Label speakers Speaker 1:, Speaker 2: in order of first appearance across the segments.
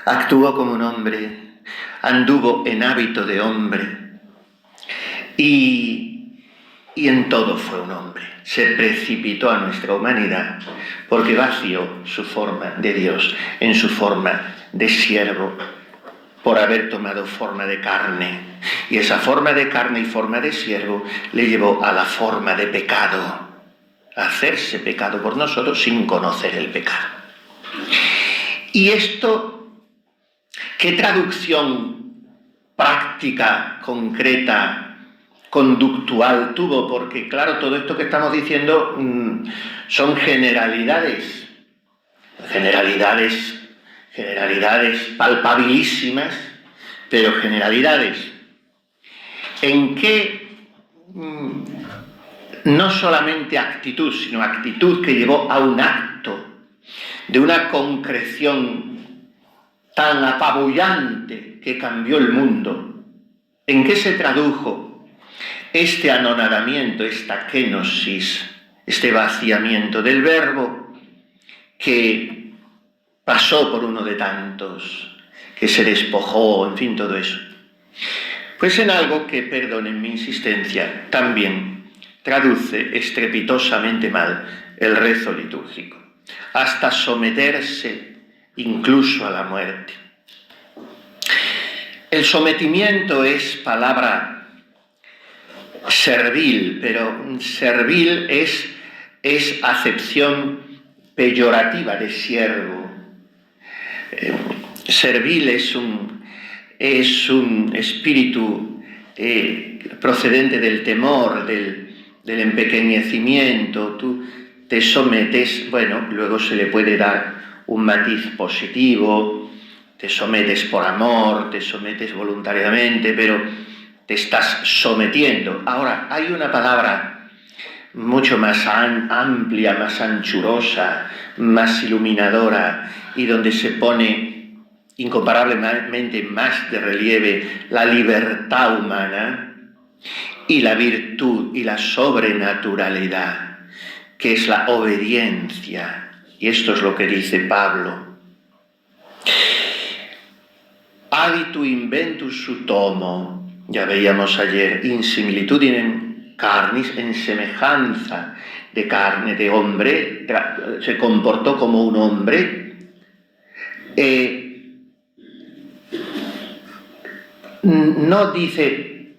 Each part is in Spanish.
Speaker 1: actuó como un hombre, anduvo en hábito de hombre y en todo fue un hombre. Se precipitó a nuestra humanidad porque vació su forma de Dios en su forma de siervo por haber tomado forma de carne. Y esa forma de carne y forma de siervo le llevó a la forma de pecado, a hacerse pecado por nosotros sin conocer el pecado. Y esto, ¿qué traducción práctica, concreta, conductual tuvo? Porque claro, todo esto que estamos diciendo son generalidades palpabilísimas, pero generalidades. ¿En qué no solamente actitud, sino actitud que llevó a un acto de una concreción tan apabullante que cambió el mundo? ¿En qué se tradujo este anonadamiento, esta kenosis, este vaciamiento del verbo que pasó por uno de tantos, que se despojó, en fin, todo eso? Pues en algo que, perdonen mi insistencia, también traduce estrepitosamente mal el rezo litúrgico, hasta someterse incluso a la muerte. El sometimiento es palabra servil, pero servil es acepción peyorativa de siervo. Servil es un espíritu procedente del temor, del empequeñecimiento. Tú te sometes, bueno, luego se le puede dar un matiz positivo, te sometes por amor, te sometes voluntariamente, pero te estás sometiendo. Ahora, hay una palabra mucho más amplia, más anchurosa, más iluminadora, y donde se pone incomparablemente más de relieve la libertad humana y la virtud y la sobrenaturalidad, que es la obediencia. Y esto es lo que dice Pablo. Aditu inventus sutomo, ya veíamos ayer, in similitudinem carnis, en semejanza de carne, de hombre, se comportó como un hombre. No dice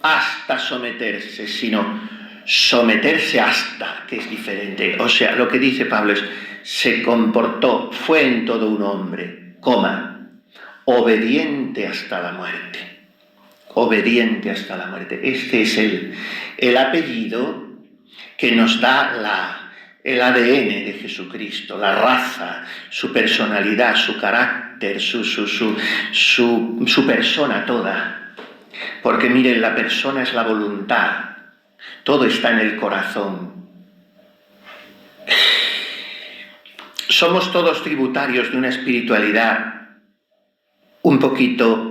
Speaker 1: hasta someterse, sino someterse hasta, que es diferente. O sea, lo que dice Pablo es, se comportó, fue en todo un hombre, obediente hasta la muerte. Obediente hasta la muerte. Este es el apellido que nos da el ADN de Jesucristo, la raza, su personalidad, su carácter, su persona toda. Porque miren, la persona es la voluntad, todo está en el corazón. Somos todos tributarios de una espiritualidad un poquito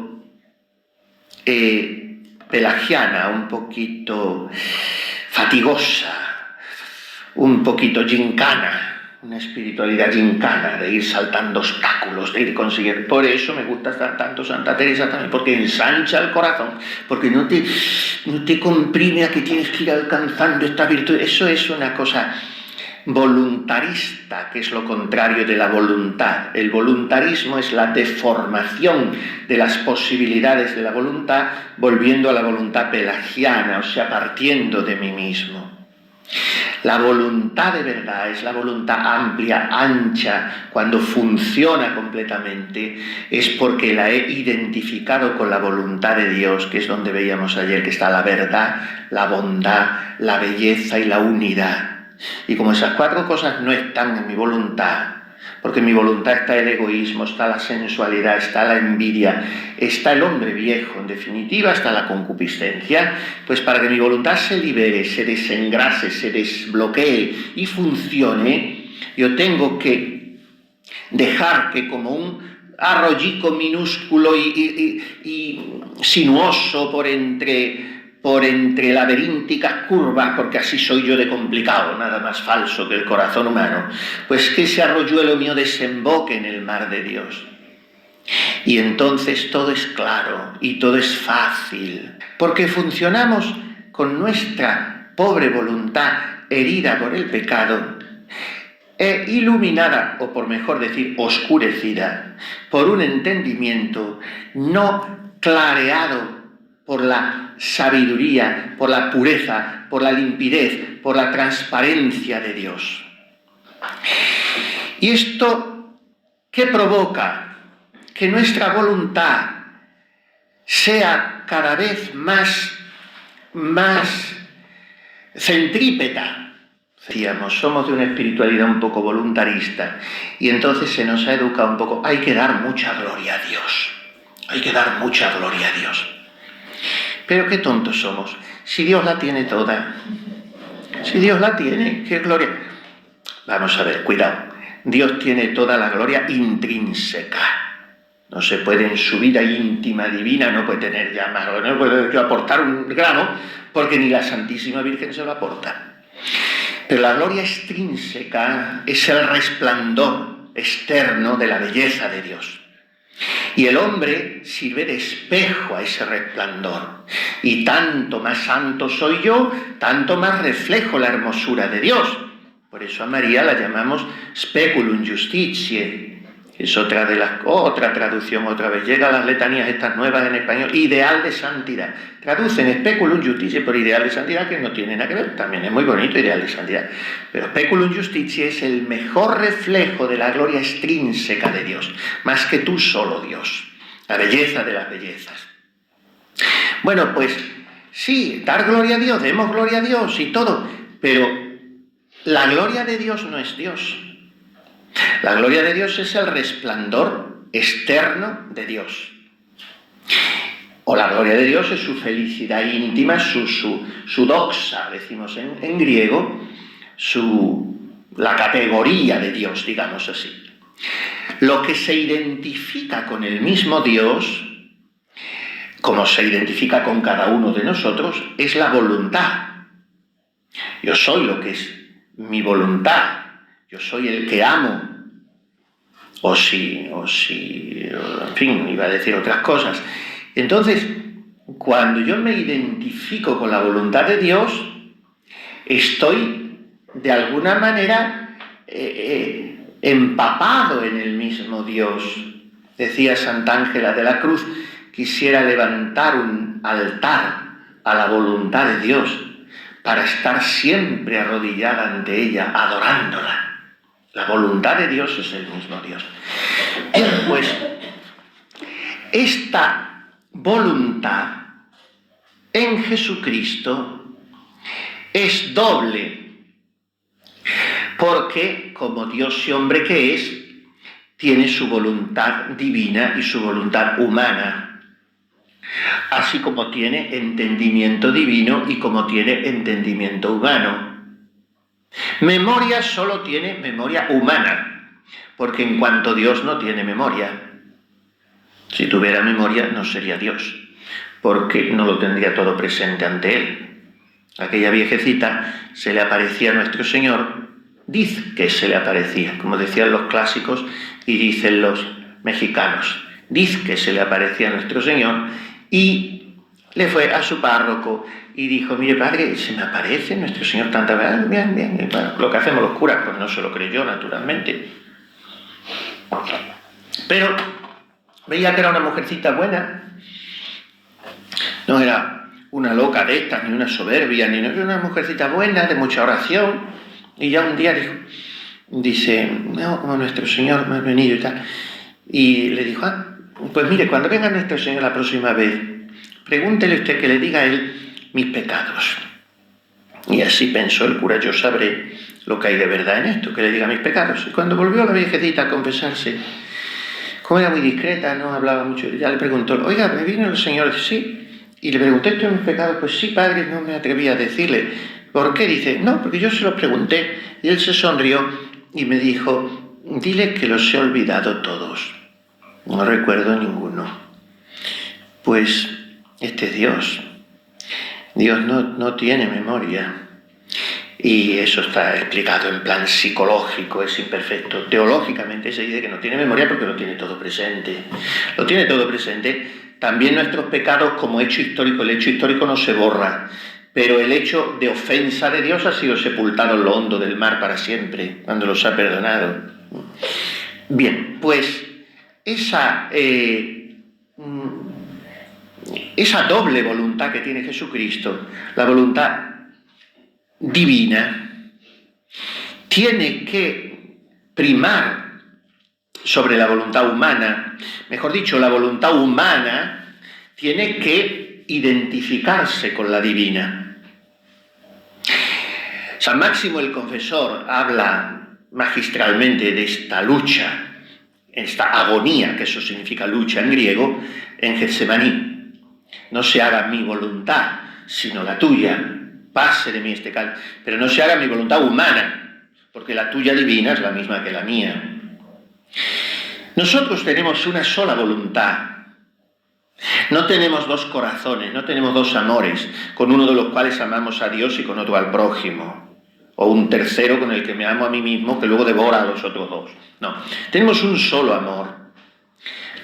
Speaker 1: pelagiana, un poquito fatigosa, un poquito gincana, una espiritualidad gincana, de ir saltando obstáculos, de ir consiguiendo. Por eso me gusta tanto Santa Teresa también, porque ensancha el corazón, porque no te comprime a que tienes que ir alcanzando esta virtud. Eso es una cosa voluntarista, que es lo contrario de la voluntad. El voluntarismo es la deformación de las posibilidades de la voluntad, volviendo a la voluntad pelagiana, o sea, partiendo de mí mismo. La voluntad de verdad es la voluntad amplia, ancha. Cuando funciona completamente es porque la he identificado con la voluntad de Dios, que es donde veíamos ayer que está la verdad, la bondad, la belleza y la unidad. Y como esas cuatro cosas no están en mi voluntad, porque en mi voluntad está el egoísmo, está la sensualidad, está la envidia, está el hombre viejo, en definitiva está la concupiscencia, pues para que mi voluntad se libere, se desengrase, se desbloquee y funcione, yo tengo que dejar que como un arroyico minúsculo y sinuoso por entre laberínticas curvas, porque así soy yo de complicado, nada más falso que el corazón humano, pues que ese arroyuelo mío desemboque en el mar de Dios. Y entonces todo es claro y todo es fácil, porque funcionamos con nuestra pobre voluntad herida por el pecado e iluminada, o por mejor decir, oscurecida, por un entendimiento no clareado por la sabiduría, por la pureza, por la limpidez, por la transparencia de Dios. ¿Y esto qué provoca? Que nuestra voluntad sea cada vez más centrípeta. Decíamos, somos de una espiritualidad un poco voluntarista y entonces se nos ha educado un poco. Hay que dar mucha gloria a Dios. Hay que dar mucha gloria a Dios. Pero qué tontos somos. Si Dios la tiene toda. Si Dios la tiene, ¿qué gloria? Vamos a ver, cuidado. Dios tiene toda la gloria intrínseca. No se puede en su vida íntima, divina, no puede tener ya más, no puede aportar un grano, porque ni la Santísima Virgen se lo aporta. Pero la gloria extrínseca es el resplandor externo de la belleza de Dios. Y el hombre sirve de espejo a ese resplandor. Y tanto más santo soy yo, tanto más reflejo la hermosura de Dios. Por eso a María la llamamos speculum justitiae. Es otra traducción, otra vez. Llegan las letanías estas nuevas en español. Ideal de santidad. Traducen speculum justitiae por ideal de santidad, que no tiene nada que ver. También es muy bonito ideal de santidad. Pero speculum justitiae es el mejor reflejo de la gloria extrínseca de Dios. Más que tú solo, Dios. La belleza de las bellezas. Bueno, pues sí, dar gloria a Dios, demos gloria a Dios y todo. Pero la gloria de Dios no es Dios. La gloria de Dios es el resplandor externo de Dios. O la gloria de Dios es su felicidad íntima, su doxa, decimos en griego, la categoría de Dios, digamos así. Lo que se identifica con el mismo Dios, como se identifica con cada uno de nosotros, es la voluntad. Yo soy lo que es mi voluntad. Yo soy el que amo, o en fin, iba a decir otras cosas. Entonces, cuando yo me identifico con la voluntad de Dios, estoy de alguna manera empapado en el mismo Dios. Decía Santa Ángela de la Cruz, quisiera levantar un altar a la voluntad de Dios para estar siempre arrodillada ante ella, adorándola. La voluntad de Dios es el mismo Dios. Pues esta voluntad en Jesucristo es doble, porque como Dios y hombre que es, tiene su voluntad divina y su voluntad humana, así como tiene entendimiento divino y como tiene entendimiento humano. Memoria solo tiene memoria humana, porque en cuanto Dios no tiene memoria. Si tuviera memoria no sería Dios, porque no lo tendría todo presente ante Él. Aquella viejecita se le aparecía a nuestro Señor, dice que se le aparecía, como decían los clásicos y dicen los mexicanos, dice que se le aparecía a nuestro Señor y le fue a su párroco y dijo, mire padre, se me aparece nuestro Señor tantas veces, bien, y bueno, lo que hacemos los curas, pues no se lo creyó naturalmente. Pero veía que era una mujercita buena, no era una loca de estas, ni una soberbia, ni era una mujercita buena, de mucha oración, y ya un día dice, no, como nuestro Señor me ha venido y tal, y le dijo, pues mire, cuando venga nuestro Señor la próxima vez, pregúntele usted que le diga a Él mis pecados. Y así pensó el cura, yo sabré lo que hay de verdad en esto, que le diga mis pecados. Y cuando volvió la viejecita a confesarse, como era muy discreta, no hablaba mucho, ya le preguntó, oiga, ¿me vino el Señor? Dice, sí. Y le pregunté esto de mis pecados, pues sí, padre, no me atreví a decirle. ¿Por qué? Dice, no, porque yo se los pregunté. Y él se sonrió y me dijo, dile que los he olvidado todos. No recuerdo ninguno. Pues este es Dios. Dios no tiene memoria. Y eso está explicado en plan psicológico, es imperfecto. Teológicamente se dice que no tiene memoria porque lo tiene todo presente. Lo tiene todo presente. También nuestros pecados como hecho histórico. El hecho histórico no se borra, pero el hecho de ofensa de Dios ha sido sepultado en lo hondo del mar para siempre, cuando los ha perdonado. Bien, pues esa doble voluntad que tiene Jesucristo, la voluntad divina, tiene que primar sobre la voluntad humana. Mejor dicho, la voluntad humana tiene que identificarse con la divina. San Máximo el Confesor habla magistralmente de esta lucha, esta agonía, que eso significa lucha en griego, en Getsemaní. No se haga mi voluntad, sino la tuya. Pase de mí este cáliz, pero no se haga mi voluntad humana, porque la tuya divina es la misma que la mía. Nosotros tenemos una sola voluntad. No tenemos dos corazones, no tenemos dos amores, con uno de los cuales amamos a Dios y con otro al prójimo. O un tercero con el que me amo a mí mismo, que luego devora a los otros dos. No, tenemos un solo amor.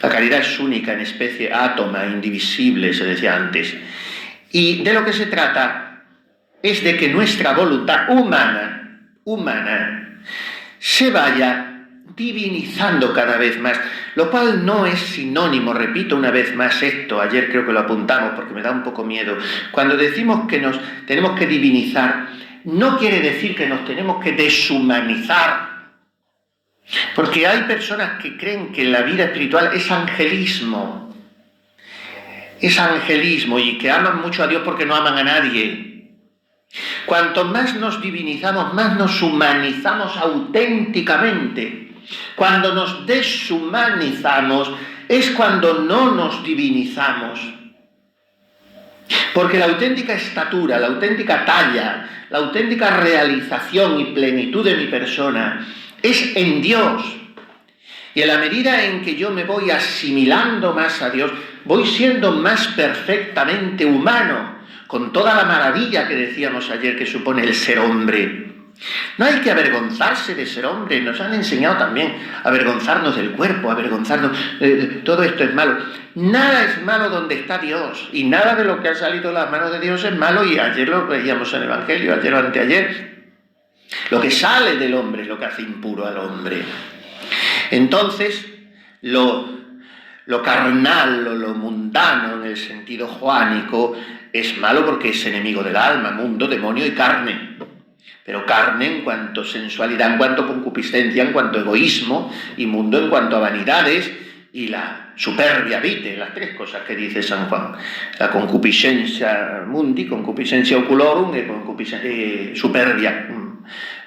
Speaker 1: La caridad es única, en especie, átoma, indivisible, se decía antes. Y de lo que se trata es de que nuestra voluntad humana, se vaya divinizando cada vez más, lo cual no es sinónimo, repito una vez más esto, ayer creo que lo apuntamos porque me da un poco miedo, cuando decimos que nos tenemos que divinizar, no quiere decir que nos tenemos que deshumanizar, porque hay personas que creen que la vida espiritual es angelismo y que aman mucho a Dios porque no aman a nadie. Cuanto más nos divinizamos, más nos humanizamos auténticamente. Cuando nos deshumanizamos es cuando no nos divinizamos. Porque la auténtica estatura, la auténtica talla, la auténtica realización y plenitud de mi persona es en Dios. Y en la medida en que yo me voy asimilando más a Dios, voy siendo más perfectamente humano, con toda la maravilla que decíamos ayer que supone el ser hombre. No hay que avergonzarse de ser hombre, nos han enseñado también a avergonzarnos del cuerpo, avergonzarnos, todo esto es malo. Nada es malo donde está Dios, y nada de lo que ha salido de las manos de Dios es malo, y ayer lo veíamos en el Evangelio, ayer o anteayer. Lo que sale del hombre es lo que hace impuro al hombre. Entonces, lo carnal o lo mundano en el sentido joánico es malo porque es enemigo del alma, mundo, demonio y carne. Pero carne en cuanto sensualidad, en cuanto concupiscencia, en cuanto egoísmo, y mundo en cuanto a vanidades y la superbia vite, las tres cosas que dice San Juan. La concupiscencia mundi, concupiscencia oculorum y superbia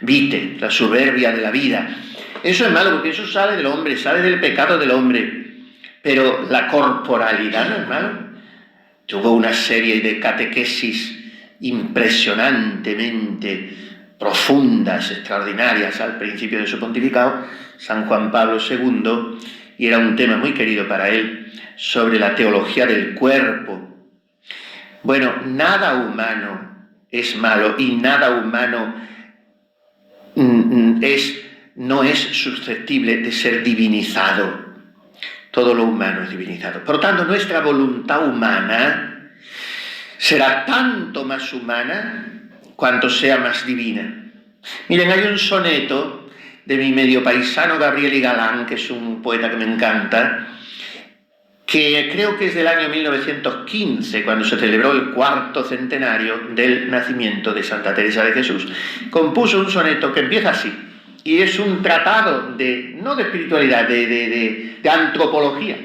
Speaker 1: vite, la soberbia de la vida. Eso es malo porque eso sale del hombre, sale del pecado del hombre. Pero la corporalidad no es malo. Tuvo una serie de catequesis impresionantemente profundas, extraordinarias al principio de su pontificado, San Juan Pablo II, y era un tema muy querido para él, sobre la teología del cuerpo. Bueno, nada humano es malo y nada humano no es susceptible de ser divinizado. Todo lo humano es divinizado. Por lo tanto, nuestra voluntad humana será tanto más humana cuanto sea más divina. Miren, hay un soneto de mi medio paisano Gabriel y Galán, que es un poeta que me encanta, que creo que es del año 1915, cuando se celebró el 4º centenario del nacimiento de Santa Teresa de Jesús. Compuso un soneto que empieza así, y es un tratado no de espiritualidad, de antropología.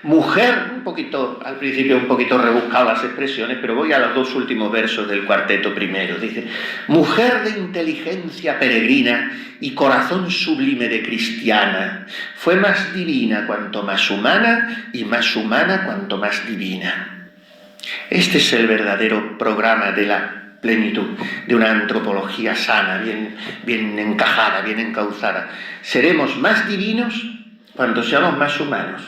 Speaker 1: Mujer, un poquito, al principio un poquito rebuscado las expresiones, pero voy a los 2 últimos versos del cuarteto primero. Dice: mujer de inteligencia peregrina y corazón sublime de cristiana, fue más divina cuanto más humana y más humana cuanto más divina. Este es el verdadero programa de la plenitud, de una antropología sana, bien encajada, bien encauzada. Seremos más divinos cuando seamos más humanos,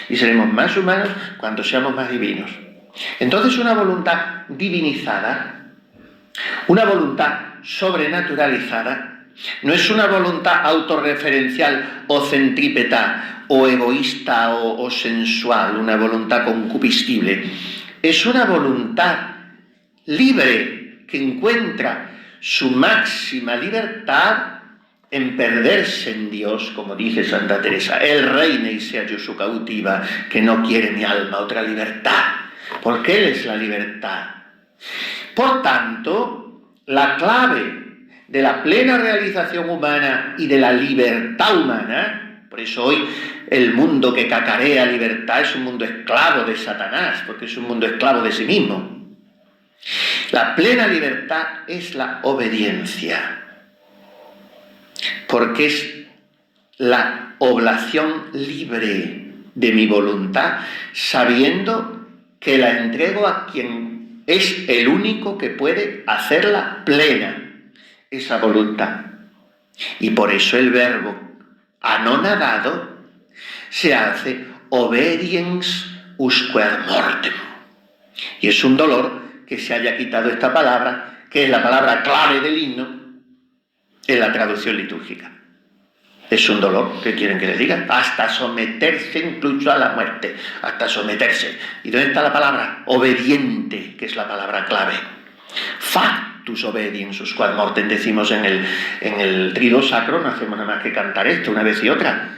Speaker 1: y seremos más humanos cuando seamos más divinos. Entonces, una voluntad divinizada, una voluntad sobrenaturalizada no es una voluntad autorreferencial o centrípeta o egoísta o sensual, una voluntad concupiscible. Es una voluntad libre que encuentra su máxima libertad en perderse en Dios, como dice Santa Teresa. Él reina y sea yo su cautiva, que no quiere mi alma otra libertad, porque Él es la libertad. Por tanto, la clave de la plena realización humana y de la libertad humana, por eso hoy el mundo que cacarea libertad es un mundo esclavo de Satanás, porque es un mundo esclavo de sí mismo. La plena libertad es la obediencia, porque es la oblación libre de mi voluntad, sabiendo que la entrego a quien es el único que puede hacerla plena, esa voluntad. Y por eso el verbo anonadado se hace obediens usque ad mortem. Y es un dolor que se haya quitado esta palabra, que es la palabra clave del himno en la traducción litúrgica. Es un dolor, ¿qué quieren que les diga? Hasta someterse incluso a la muerte, hasta someterse. ¿Y dónde está la palabra? Obediente, que es la palabra clave. Factus obediens usque ad mortem, decimos en el trido sacro, no hacemos nada más que cantar esto una vez y otra.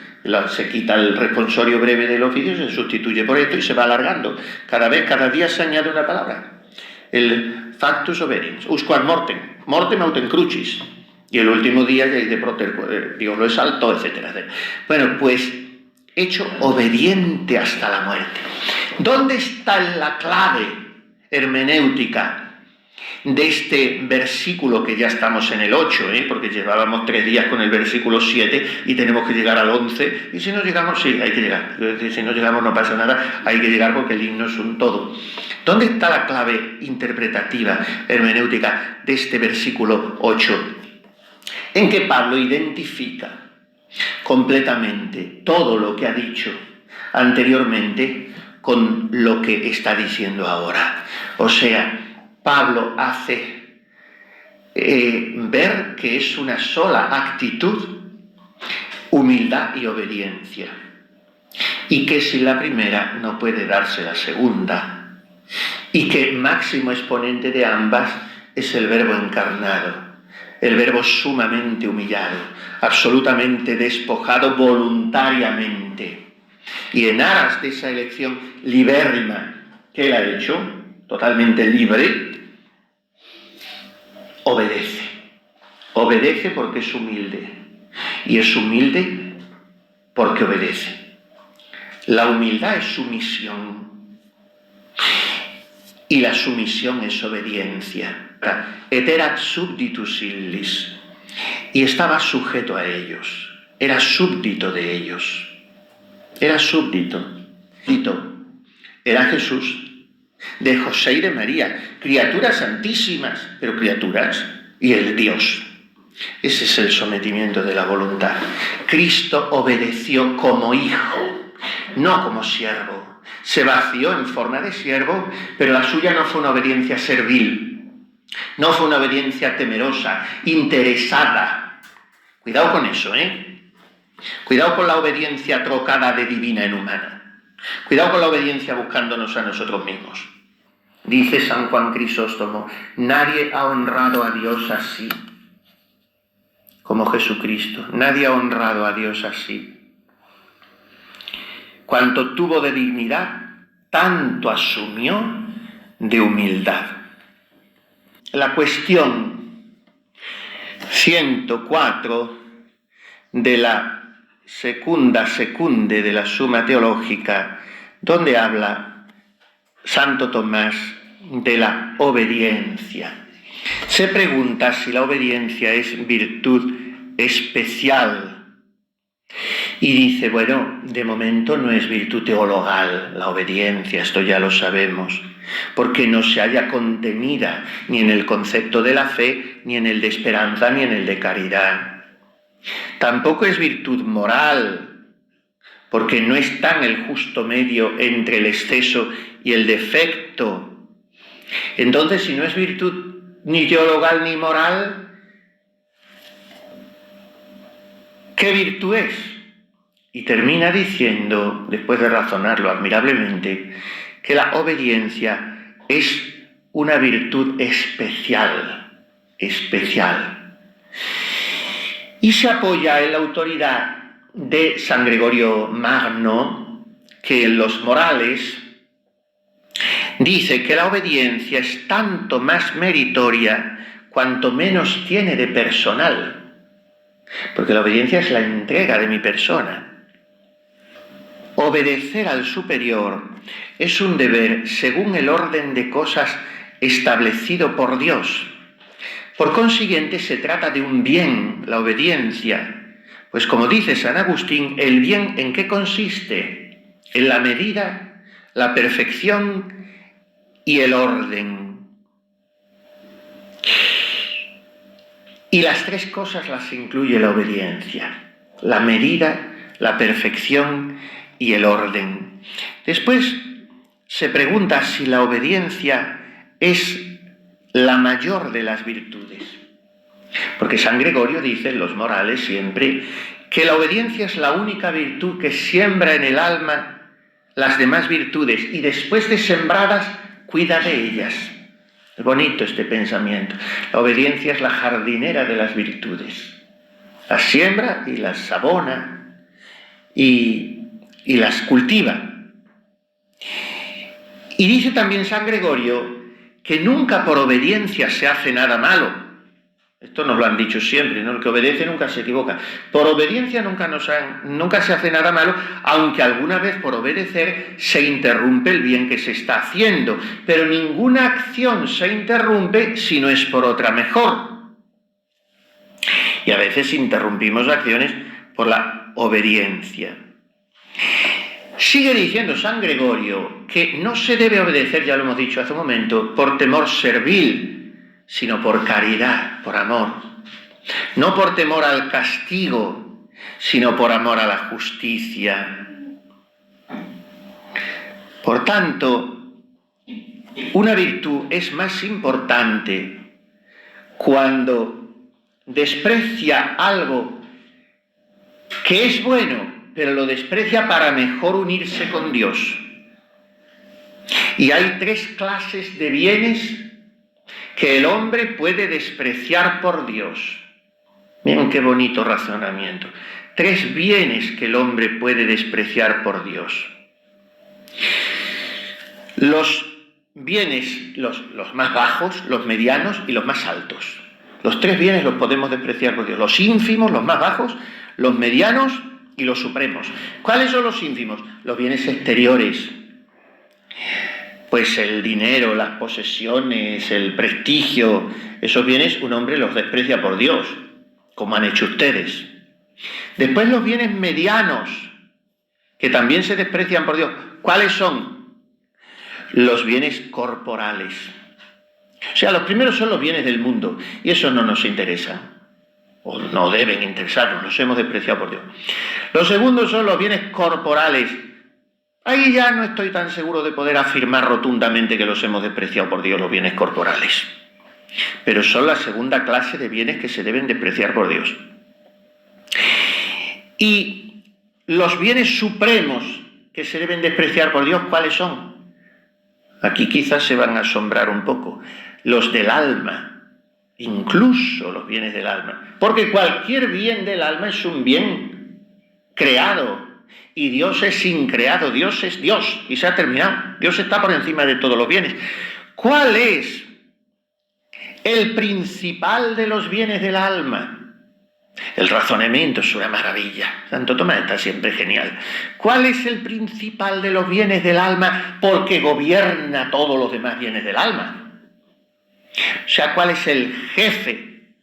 Speaker 1: Se quita el responsorio breve del oficio, se sustituye por esto y se va alargando. Cada día se añade una palabra. El factus obediens usque ad mortem, mortem autem crucis. Y el último día ya hay de proter, Dios lo exaltó, etcétera, etcétera. Bueno, pues hecho obediente hasta la muerte. ¿Dónde está la clave hermenéutica de este versículo, que ya estamos en el 8, porque llevábamos 3 días con el versículo 7 y tenemos que llegar al 11, y si no llegamos, sí, hay que llegar. Si no llegamos no pasa nada, hay que llegar porque el himno es un todo. ¿Dónde está la clave interpretativa, hermenéutica de este versículo 8? En que Pablo identifica completamente todo lo que ha dicho anteriormente con lo que está diciendo ahora. O sea, Pablo hace ver que es una sola actitud, humildad y obediencia, y que sin la primera no puede darse la segunda, y que máximo exponente de ambas es el Verbo encarnado, el Verbo sumamente humillado, absolutamente despojado voluntariamente, y en aras de esa elección libérrima que él ha hecho, totalmente libre, obedece. Obedece porque es humilde, y es humilde porque obedece. La humildad es sumisión, y la sumisión es obediencia. Et erat subditus illis, y estaba sujeto a ellos, era súbdito de ellos, era súbdito, era Jesús, de José y de María, criaturas santísimas, pero criaturas, y el Dios. Ese es el sometimiento de la voluntad. Cristo obedeció como hijo, no como siervo. Se vació en forma de siervo, pero la suya no fue una obediencia servil, no fue una obediencia temerosa, interesada. Cuidado con eso, Cuidado con la obediencia trocada de divina en humana. Cuidado con la obediencia buscándonos a nosotros mismos. Dice San Juan Crisóstomo, nadie ha honrado a Dios así como Jesucristo. Nadie ha honrado a Dios así. Cuanto tuvo de dignidad, tanto asumió de humildad. La cuestión 104 de la secunda secunde de la Summa Teológica, donde habla Santo Tomás de la obediencia. Se pregunta si la obediencia es virtud especial. Y dice, bueno, de momento no es virtud teologal la obediencia, esto ya lo sabemos, porque no se halla contenida ni en el concepto de la fe, ni en el de esperanza, ni en el de caridad. Tampoco es virtud moral, porque no está en el justo medio entre el exceso y el defecto. Entonces, si no es virtud ni teologal ni moral, ¿qué virtud es? Y termina diciendo, después de razonarlo admirablemente, que la obediencia es una virtud especial, especial. Y se apoya en la autoridad de San Gregorio Magno, que en los Morales dice que la obediencia es tanto más meritoria cuanto menos tiene de personal, porque la obediencia es la entrega de mi persona. Obedecer al superior es un deber según el orden de cosas establecido por Dios. Por consiguiente, se trata de un bien, la obediencia. Pues como dice San Agustín, ¿el bien en qué consiste? En la medida, la perfección y el orden. Y las tres cosas las incluye la obediencia: la medida, la perfección y el orden. Después se pregunta si la obediencia es la mayor de las virtudes. Porque San Gregorio dice en los Morales siempre que la obediencia es la única virtud que siembra en el alma las demás virtudes y después de sembradas cuida de ellas. Es bonito este pensamiento. La obediencia es la jardinera de las virtudes. Las siembra y las abona y las cultiva. Y dice también San Gregorio que nunca por obediencia se hace nada malo. Esto nos lo han dicho siempre, ¿no? El que obedece nunca se equivoca. Por obediencia nunca se hace nada malo, aunque alguna vez por obedecer se interrumpe el bien que se está haciendo. Pero ninguna acción se interrumpe si no es por otra mejor. Y a veces interrumpimos acciones por la obediencia. Sigue diciendo San Gregorio que no se debe obedecer, ya lo hemos dicho hace un momento, por temor servil, sino por caridad, por amor. No por temor al castigo, sino por amor a la justicia. Por tanto, una virtud es más importante cuando desprecia algo que es bueno, pero lo desprecia para mejor unirse con Dios. Y hay tres clases de bienes que el hombre puede despreciar por Dios. Miren qué bonito razonamiento. Tres bienes que el hombre puede despreciar por Dios. Los bienes, los más bajos, los medianos y los más altos. Los tres bienes los podemos despreciar por Dios. Los ínfimos, los más bajos, los medianos y los supremos. ¿Cuáles son los ínfimos? Los bienes exteriores. Pues el dinero, las posesiones, el prestigio, esos bienes un hombre los desprecia por Dios, como han hecho ustedes. Después los bienes medianos, que también se desprecian por Dios. ¿Cuáles son? Los bienes corporales. O sea, los primeros son los bienes del mundo, y eso no nos interesa, o no deben interesarnos, los hemos despreciado por Dios. Los segundos son los bienes corporales. Ahí ya no estoy tan seguro de poder afirmar rotundamente que los hemos despreciado por Dios, los bienes corporales. Pero son la segunda clase de bienes que se deben despreciar por Dios. Y los bienes supremos que se deben despreciar por Dios, ¿cuáles son? Aquí quizás se van a asombrar un poco. Los del alma, incluso los bienes del alma. Porque cualquier bien del alma es un bien creado. Y Dios es increado, Dios es Dios, y se ha terminado. Dios está por encima de todos los bienes. ¿Cuál es el principal de los bienes del alma? El razonamiento es una maravilla. Santo Tomás está siempre genial. ¿Cuál es el principal de los bienes del alma? Porque gobierna todos los demás bienes del alma. O sea, ¿cuál es el jefe,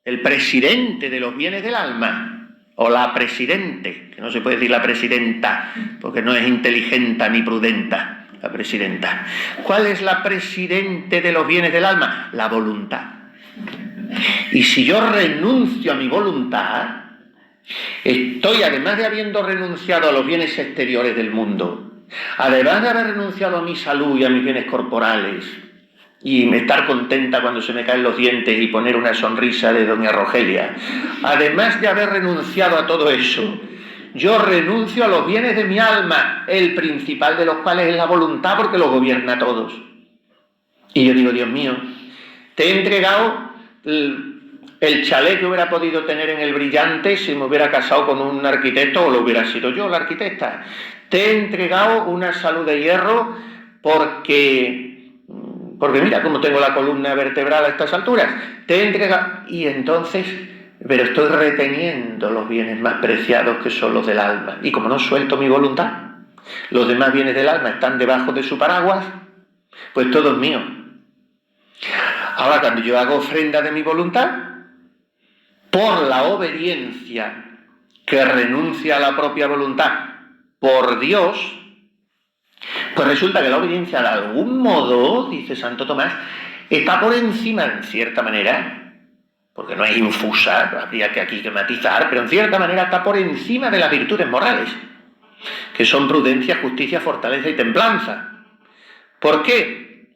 Speaker 1: el presidente de los bienes del alma? O la presidente, que no se puede decir la presidenta, porque no es inteligente ni prudenta, la presidenta. ¿Cuál es la presidente de los bienes del alma? La voluntad. Y si yo renuncio a mi voluntad, estoy, además de habiendo renunciado a los bienes exteriores del mundo, además de haber renunciado a mi salud y a mis bienes corporales, y estar contenta cuando se me caen los dientes y poner una sonrisa de doña Rogelia. Además de haber renunciado a todo eso, yo renuncio a los bienes de mi alma, el principal de los cuales es la voluntad, porque lo gobierna a todos. Y yo digo, Dios mío, te he entregado el chalet que hubiera podido tener en el Brillante si me hubiera casado con un arquitecto o lo hubiera sido yo la arquitecta. Te he entregado una salud de hierro porque mira cómo tengo la columna vertebral a estas alturas. Te he entregado... Y entonces, pero estoy reteniendo los bienes más preciados que son los del alma. Y como no suelto mi voluntad, los demás bienes del alma están debajo de su paraguas, pues todo es mío. Ahora, cuando yo hago ofrenda de mi voluntad, por la obediencia que renuncia a la propia voluntad por Dios, pues resulta que la obediencia de algún modo, dice Santo Tomás, está por encima, en cierta manera, porque no es infusa, habría que aquí que matizar, pero en cierta manera está por encima de las virtudes morales, que son prudencia, justicia, fortaleza y templanza. ¿Por qué?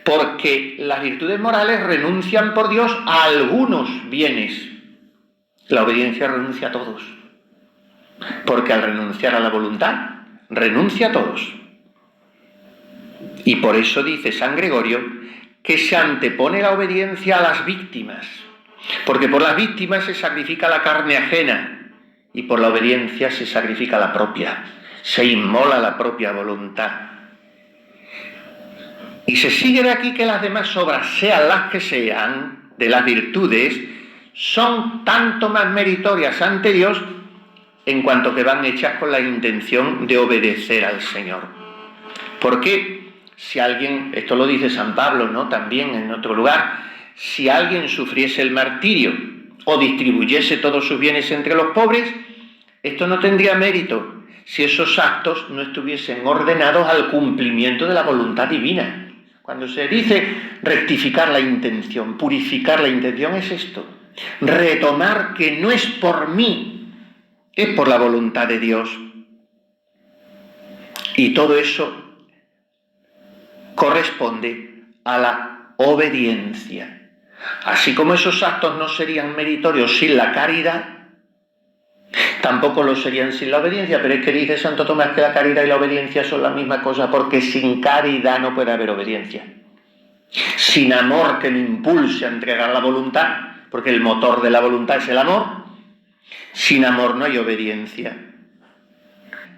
Speaker 1: Porque las virtudes morales renuncian por Dios a algunos bienes. La obediencia renuncia a todos. Porque al renunciar a la voluntad, renuncia a todos. Y por eso dice San Gregorio que se antepone la obediencia a las víctimas. Porque por las víctimas se sacrifica la carne ajena y por la obediencia se sacrifica la propia. Se inmola la propia voluntad. Y se sigue de aquí que las demás obras, sean las que sean, de las virtudes, son tanto más meritorias ante Dios en cuanto que van hechas con la intención de obedecer al Señor. Porque si alguien, esto lo dice San Pablo, ¿no? También en otro lugar, si alguien sufriese el martirio o distribuyese todos sus bienes entre los pobres, esto no tendría mérito si esos actos no estuviesen ordenados al cumplimiento de la voluntad divina. Cuando se dice rectificar la intención, purificar la intención, es esto. Retomar que no es por mí, es por la voluntad de Dios. Y todo eso corresponde a la obediencia. Así como esos actos no serían meritorios sin la caridad, tampoco lo serían sin la obediencia, pero es que dice Santo Tomás que la caridad y la obediencia son la misma cosa, porque sin caridad no puede haber obediencia. Sin amor que me impulse a entregar la voluntad, porque el motor de la voluntad es el amor, sin amor no hay obediencia.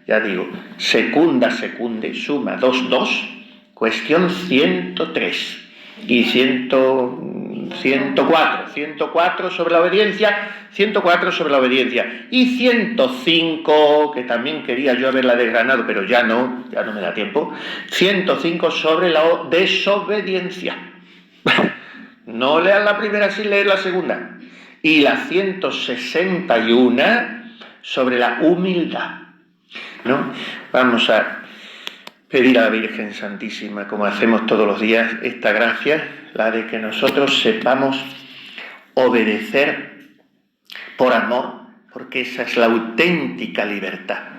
Speaker 1: Ya digo, secunda, secunde, suma 2, 2, cuestión 103 y 104 sobre la obediencia, 104 sobre la obediencia y 105, que también quería yo haberla desgranado, pero ya no me da tiempo, 105 sobre la desobediencia. No lean la primera sin leer la segunda. Y la 161 sobre la humildad, ¿no? Vamos a pedir a la Virgen Santísima, como hacemos todos los días, esta gracia, la de que nosotros sepamos obedecer por amor, porque esa es la auténtica libertad.